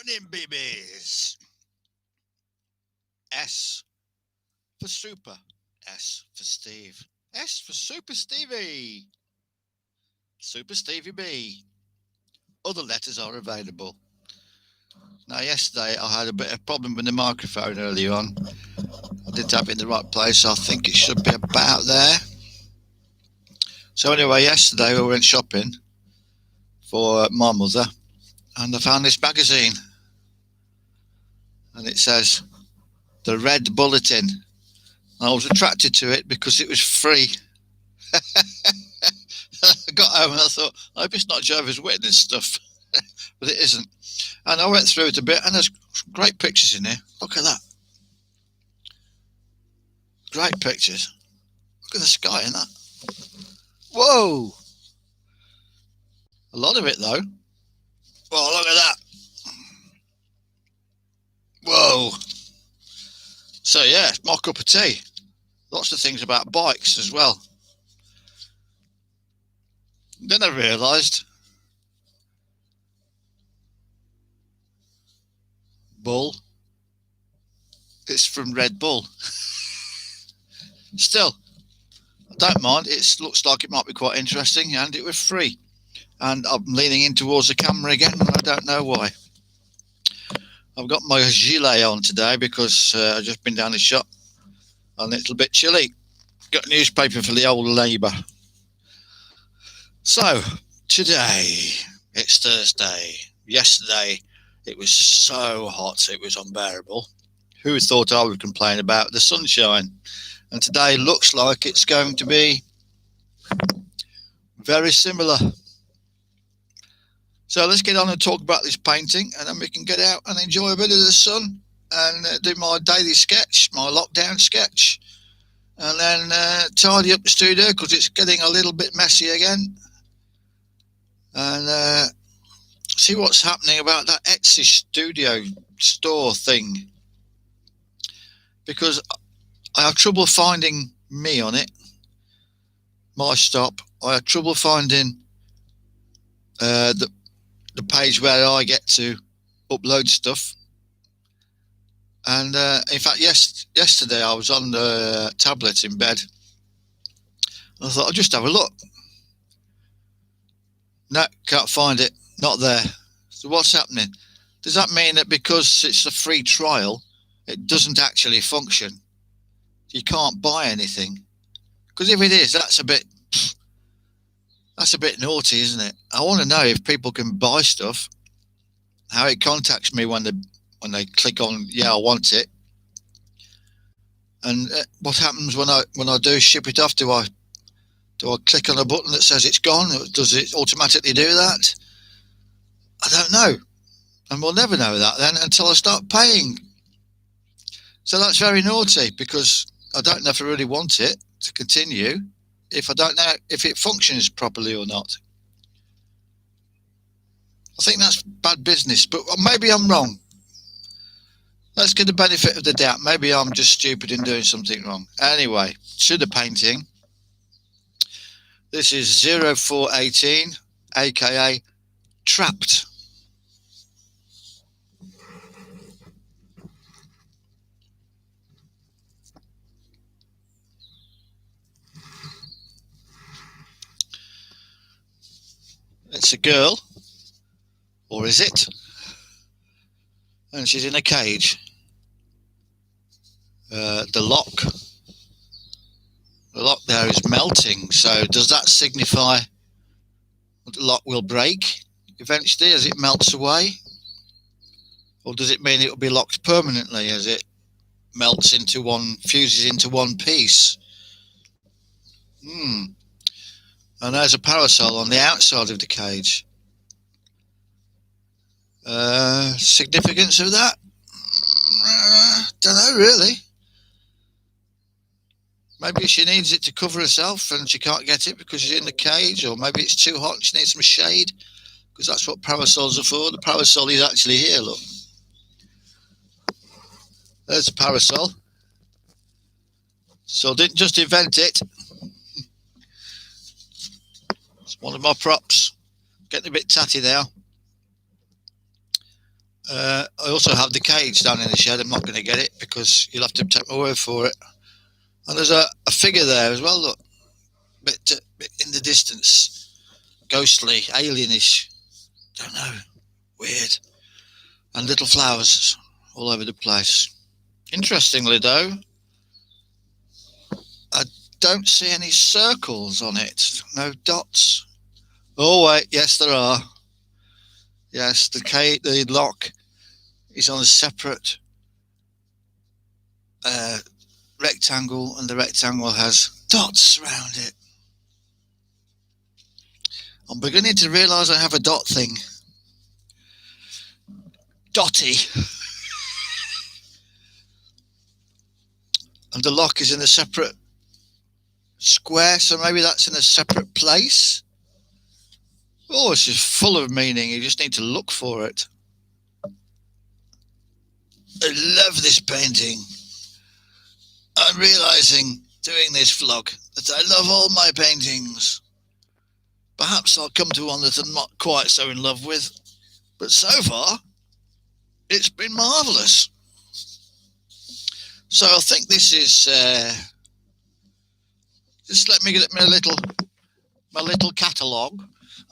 morning, babies. S for super. S for Steve. S for Super Stevie. Super Stevie B. Other letters are available. Now, yesterday I had a bit of problem with the microphone earlier on. I didn't have it in the right place, so I think it should be about there. So anyway, yesterday we went shopping for my mother, and I found this magazine, and it says The Red Bulletin. I was attracted to it because it was free. I got home and I thought, I hope it's not Jehovah's Witness stuff, but it isn't. And I went through it a bit, and there's great pictures in here. Look at that. Great pictures. Look at the sky in that. Whoa! A lot of it, though. Well, look at that. Whoa! So, yeah, it's my cup of tea. Lots of things about bikes as well. Then I realised Bull. It's from Red Bull. Still, I don't mind. It looks like it might be quite interesting, and it was free. And I'm leaning in towards the camera again, and I don't know why. I've got my gilet on today because I've just been down the shop and it's a bit chilly. Got a newspaper for the old Labour. So, today, it's Thursday. Yesterday, it was so hot, it was unbearable. Who thought I would complain about the sunshine? And today looks like it's going to be very similar. So let's get on and talk about this painting, and then we can get out and enjoy a bit of the sun and do my daily sketch, my lockdown sketch, and then tidy up the studio because it's getting a little bit messy again, and see what's happening about that Etsy studio store thing, because I have trouble finding me on it, my stop. I have trouble finding the page where I get to upload stuff. And in fact, yesterday I was on the tablet in bed. I thought I'll just have a look. No, can't find it. Not there. So what's happening? Does that mean that because it's a free trial, it doesn't actually function? You can't buy anything? Because if it is, that's a bit naughty, isn't it? I want to know if people can buy stuff, how it contacts me when they click on yeah, I want it, and what happens when I do ship it off. Do I click on a button that says it's gone? Or does it automatically do that? I don't know, and we'll never know that then until I start paying. So that's very naughty, because I don't know if I really want it to continue if I don't know if it functions properly or not. I think that's bad business, but maybe I'm wrong. Let's get the benefit of the doubt. Maybe I'm just stupid in doing something wrong. Anyway, to the painting. This is 0418, aka Trapped. It's a girl, or is it? And she's in a cage. The lock there is melting. So does that signify that the lock will break eventually as it melts away? Or does it mean it will be locked permanently as it melts into fuses into one piece? And there's a parasol on the outside of the cage. Significance of that? Don't know really. Maybe she needs it to cover herself and she can't get it because she's in the cage, or maybe it's too hot and she needs some shade, because that's what parasols are for. The parasol is actually here, look. There's a parasol. So I didn't just invent it. It's one of my props. Getting a bit tatty now. I also have the cage down in the shed. I'm not going to get it because you'll have to take my word for it. And there's a figure there as well, look, bit in the distance, ghostly, alienish. Don't know, weird. And little flowers all over the place. Interestingly, though, I don't see any circles on it. No dots. Oh wait, yes there are. Yes, the lock is on a separate rectangle, and the rectangle has dots around it. I'm beginning to realise I have a dot thing. Dotty. And the lock is in a separate square, so maybe that's in a separate place. Oh, it's just full of meaning. You just need to look for it. I love this painting. I'm realising doing this vlog that I love all my paintings. Perhaps I'll come to one that I'm not quite so in love with, but so far it's been marvellous. So I think this is just let me get my little catalogue,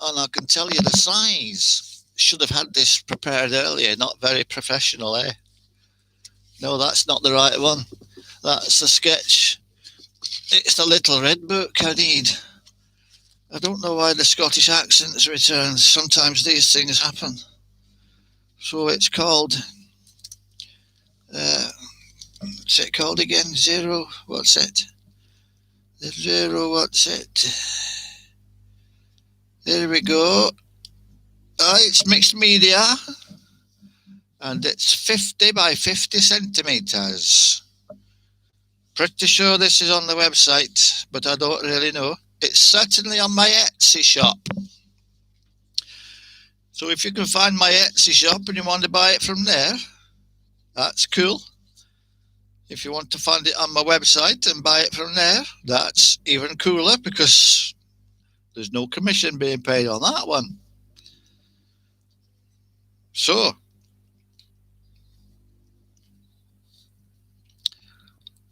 and I can tell you the size. Should have had this prepared earlier. Not very professional, eh? No, that's not the right one. That's the sketch. It's the little red book I need. I don't know why the Scottish accent's returned. Sometimes these things happen. So it's called, what's it called again? Zero, what's it? Zero, what's it? There we go. It's mixed media. And it's 50 by 50 centimetres. Pretty sure this is on the website, but I don't really know. It's certainly on my Etsy shop. So if you can find my Etsy shop and you want to buy it from there, that's cool. If you want to find it on my website and buy it from there, that's even cooler because there's no commission being paid on that one. So,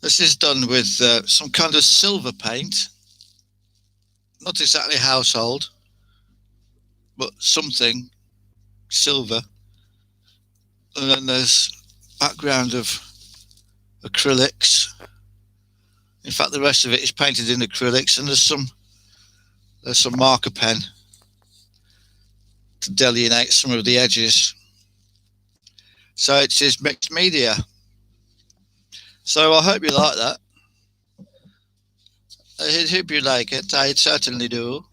this is done with some kind of silver paint. Not exactly household, but something silver. And then there's background of acrylics. In fact, the rest of it is painted in acrylics, and there's some marker pen to delineate some of the edges. So it is mixed media. So I hope you like that. I hope you like it. I certainly do.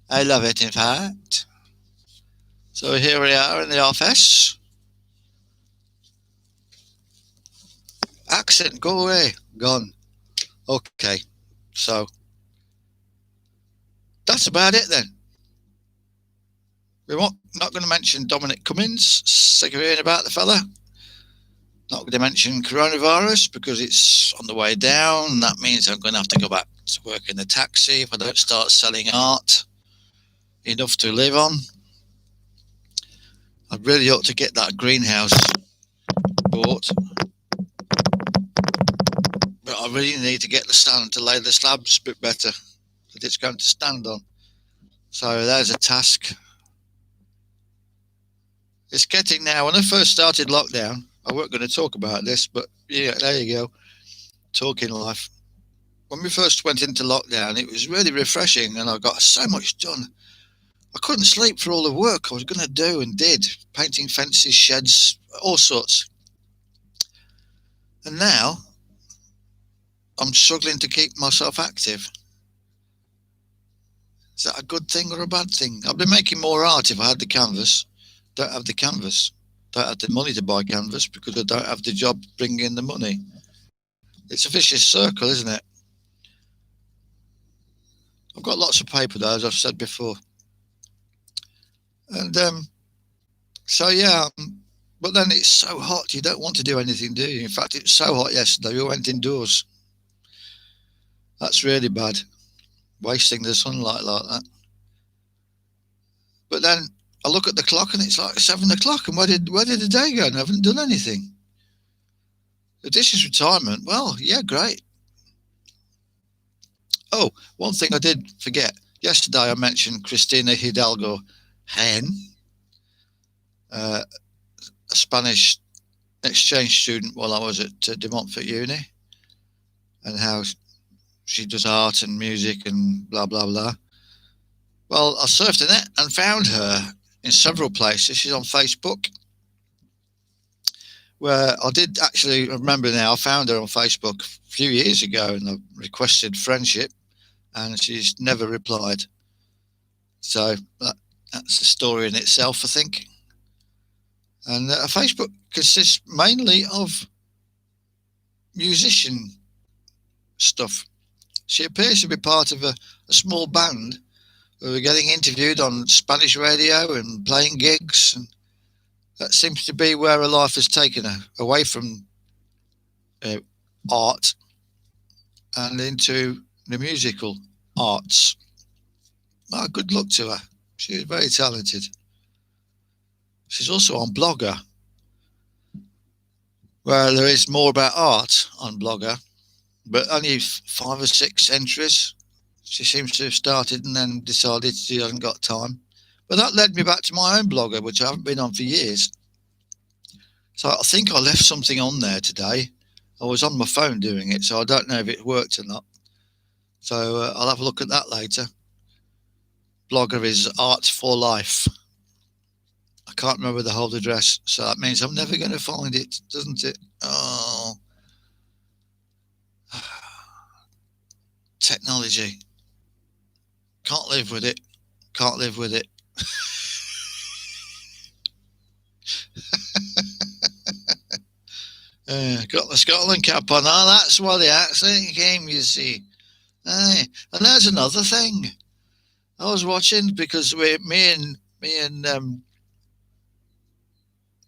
I love it, in fact. So here we are in the office. Accent, go away. Gone. Okay. So that's about it then. We're not going to mention Dominic Cummings. Sick of hearing about the fella. Not going to mention coronavirus because it's on the way down. That means I'm going to have to go back to work in the taxi if I don't start selling art enough to live on. I really ought to get that greenhouse bought. But I really need to get the stand to lay the slabs a bit better that it's going to stand on. So there's a task. It's getting now. When I first started lockdown, I weren't going to talk about this, but yeah, there you go. Talking life. When we first went into lockdown, it was really refreshing and I got so much done. I couldn't sleep for all the work I was going to do and did. Painting fences, sheds, all sorts. And now I'm struggling to keep myself active. Is that a good thing or a bad thing? I'd be making more art if I had the canvas. Don't have the canvas. Don't have the money to buy canvas because I don't have the job bringing in the money. It's a vicious circle, isn't it? I've got lots of paper though, as I've said before. And so yeah, but then it's so hot you don't want to do anything, do you? In fact, it was so hot yesterday we went indoors. That's really bad, wasting the sunlight like that. But then I look at the clock and it's like 7 o'clock. And where did the day go? And I haven't done anything. If this is retirement, well, yeah, great. Oh, one thing I did forget. Yesterday I mentioned Cristina Hidalgo Hen, uh, a Spanish exchange student while I was at De Montfort Uni, and how she does art and music and blah, blah, blah. Well, I surfed the net and found her in several places. She's on Facebook, where I did actually remember now. I found her on Facebook a few years ago and I requested friendship, and she's never replied. So that's a story in itself, I think. And Facebook consists mainly of musician stuff. She appears to be part of a small band who are getting interviewed on Spanish radio and playing gigs. And that seems to be where her life has taken her, away from uh, art and into the musical arts. Oh, good luck to her. She is very talented. She's also on Blogger, where there is more about art on Blogger, but only 5 or 6 entries. She seems to have started and then decided she hasn't got time. But that led me back to my own Blogger, which I haven't been on for years. So I think I left something on there today. I was on my phone doing it, so I don't know if it worked or not. So I'll have a look at that later. Blogger is Art for Life. I can't remember the whole address, so that means I'm never going to find it, doesn't it? Oh, technology. Can't live with it. Can't live with it. Got the Scotland cap on. Oh, that's why the accent came, you see. Aye. And there's another thing. I was watching because me and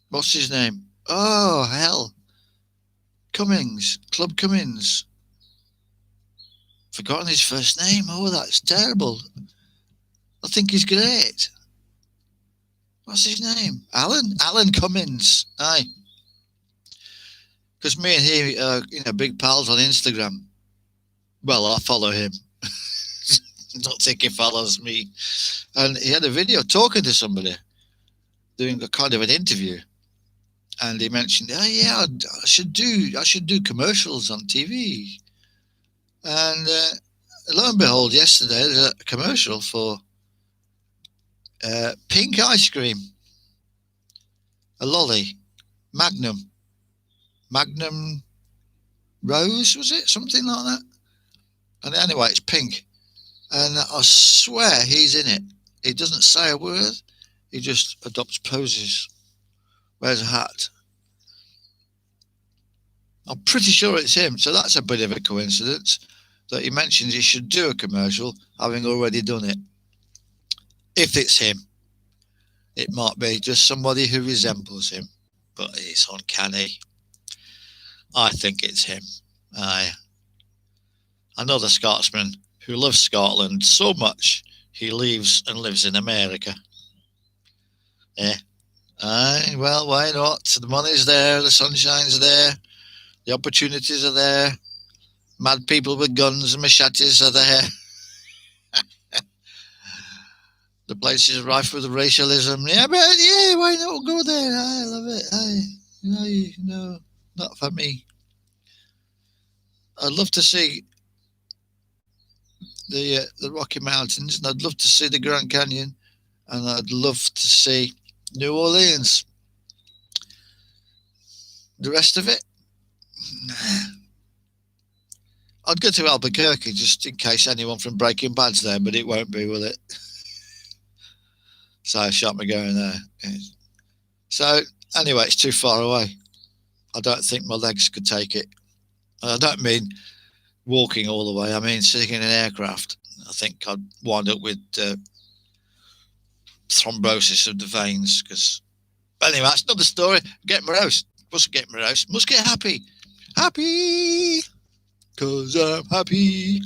what's his name? Oh, hell. Cummings. Club Cummings. Forgotten his first name. Oh, that's terrible. I think he's great. What's his name? Alan Cummins. Aye. Because me and he are, big pals on Instagram. Well, I follow him. I don't think he follows me. And he had a video talking to somebody, doing a kind of an interview. And he mentioned, oh yeah, I should do commercials on TV. And lo and behold, yesterday there's a commercial for pink ice cream, a lolly, Magnum Rose, was it? Something like that. And anyway, it's pink. And I swear he's in it. He doesn't say a word. He just adopts poses. Wears a hat. I'm pretty sure it's him. So that's a bit of a coincidence that he mentions he should do a commercial, having already done it. If it's him, it might be just somebody who resembles him, but it's uncanny. I think it's him. Another Scotsman who loves Scotland so much he leaves and lives in America. Yeah. Aye, well, why not? The money's there, the sunshine's there, the opportunities are there, mad people with guns and machetes are there. The place is rife with racialism. Yeah, but yeah, why not go there? I love it. No, not for me. I'd love to see the Rocky Mountains, and I'd love to see the Grand Canyon, and I'd love to see New Orleans. The rest of it, nah. I'd go to Albuquerque just in case anyone from Breaking Bad's there, but it won't be, will it? So I shan't be going there. So anyway, it's too far away. I don't think my legs could take it. I don't mean walking all the way. I mean sitting in an aircraft. I think I'd wind up with thrombosis of the veins. Because anyway, that's another story. Get morose. Must get morose. Must get happy. Happy. Because I'm happy.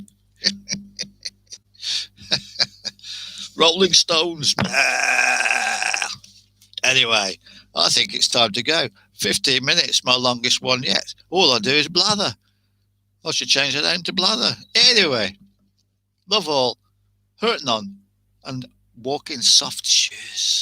Rolling Stones. Anyway, I think it's time to go. 15 minutes, my longest one yet. All I do is blather. I should change the name to blather. Anyway, love all, hurt none, and walk in soft shoes.